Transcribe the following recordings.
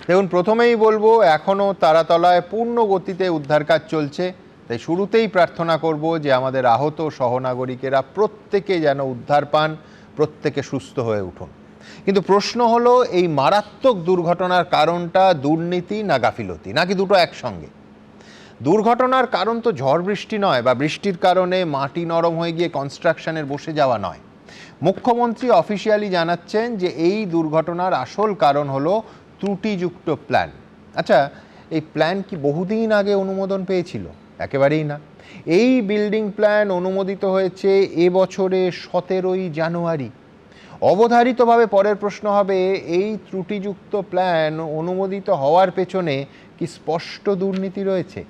দেখুন, প্রথমেই বলবো এখনও তারাতলায় পূর্ণ গতিতে উদ্ধার কাজ চলছে। তাই শুরুতেই প্রার্থনা করব যে আমাদের আহত সহনাগরিকেরা প্রত্যেকে যেন উদ্ধার পান, প্রত্যেকে সুস্থ হয়ে উঠুন। কিন্তু প্রশ্ন হলো, এই মারাত্মক দুর্ঘটনার কারণটা দুর্নীতি না গাফিলতি, নাকি দুটো একসঙ্গে? দুর্ঘটনার কারণ তো ঝড় বৃষ্টি নয়, বা বৃষ্টির কারণে মাটি নরম হয়ে গিয়ে কনস্ট্রাকশনের বসে যাওয়া নয়। মুখ্যমন্ত্রী অফিসিয়ালি জানাচ্ছেন যে এই দুর্ঘটনার আসল কারণ হলো ত্রুটিযুক্ত প্ল্যান। আচ্ছা, এই প্ল্যান কি বহুদিন আগে অনুমোদন পেয়েছিল? একেবারেই না। এই বিল্ডিং প্ল্যান অনুমোদিত হয়েছে এবছরে 17ই জানুয়ারি। অবধারিতভাবে পরের প্রশ্ন হবে, এই ত্রুটিযুক্ত প্ল্যান অনুমোদিত হওয়ার পেছনে কি স্পষ্ট দুর্নীতি রয়েছে?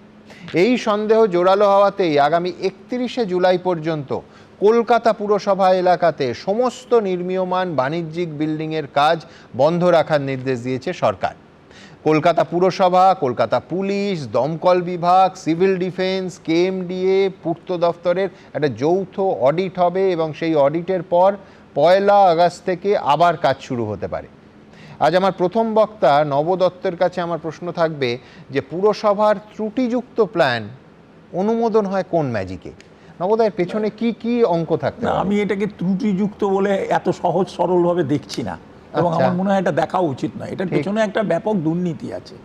এই সন্দেহ জোরালো হওয়াতেই আগামী 31শে জুলাই পর্যন্ত কলকাতা পুরসভা এলাকাতে সমস্ত নির্মীয়মান বাণিজ্যিক বিল্ডিংয়ের কাজ বন্ধ রাখার নির্দেশ দিয়েছে সরকার। কলকাতা পুরসভা, কলকাতা পুলিশ, দমকল বিভাগ, সিভিল ডিফেন্স, কেএমডিএ, পূর্ত দফতরের একটা যৌথ অডিট হবে, এবং সেই অডিটের পর 1 আগস্ট থেকে আবার কাজ শুরু হতে পারে। আজ আমার প্রথম বক্তা নব দত্তের কাছে আমার প্রশ্ন থাকবে যে পুরসভার ত্রুটিযুক্ত প্ল্যান অনুমোদন হয় কোন ম্যাজিকে? নবোদয়ের পেছনে কি কি অঙ্ক থাকতে পারে? আমি এটাকে ত্রুটিযুক্ত বলে এত সহজ সরলভাবে দেখছি না, এবং আমার মনে হয় এটা দেখা উচিত না। এটার পেছনে একটা ব্যাপক দুর্নীতি আছে।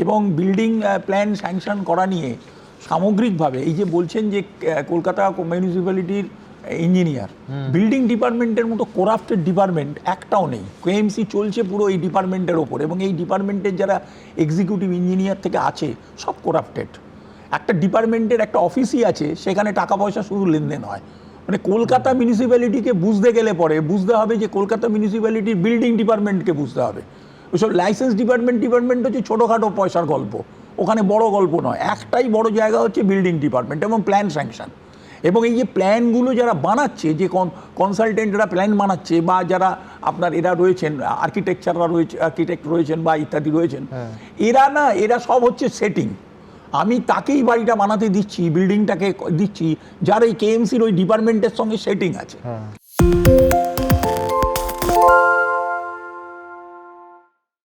এবং বিল্ডিং প্ল্যান স্যাংশন করা নিয়ে সামগ্রিকভাবে এই যে বলছেন যে কলকাতা মিউনিসিপ্যালিটির ইঞ্জিনিয়ার, বিল্ডিং ডিপার্টমেন্টের মতো করাপ্টেড ডিপার্টমেন্ট একটাও নেই। কেএমসি চলছে পুরো এই ডিপার্টমেন্টের ওপর, এবং এই ডিপার্টমেন্টের যারা এক্সিকিউটিভ ইঞ্জিনিয়ার থেকে আছে সব করাপ্টেড। একটা ডিপার্টমেন্টের একটা অফিসই আছে, সেখানে টাকা পয়সা শুধু লেনদেন হয়। মানে কলকাতা মিউনিসিপ্যালিটিকে বুঝতে গেলে পরে বুঝতে হবে যে কলকাতা মিউনিসিপ্যালিটির বিল্ডিং ডিপার্টমেন্টকে বুঝতে হবে। ওইসব লাইসেন্স ডিপার্টমেন্ট হচ্ছে ছোটোখাটো পয়সার গল্প, ওখানে বড় গল্প নয়। একটাই বড় জায়গা হচ্ছে বিল্ডিং ডিপার্টমেন্ট এবং প্ল্যান স্যাংশন। এবং এই যে প্ল্যানগুলো যারা বানাচ্ছে, যে কনসালটেন্টরা প্ল্যান বানাচ্ছে, বা যারা আপনার এরা রয়েছেন, আর্কিটেক্ট রয়েছেন বা ইত্যাদি রয়েছেন, এরা সব হচ্ছে সেটিং। আমি তাকেই বাড়িটা বানাতে দিচ্ছি, বিল্ডিংটাকে দিচ্ছি, যার এই কেএমসির ওই ডিপার্টমেন্টের সঙ্গে সেটিং আছে।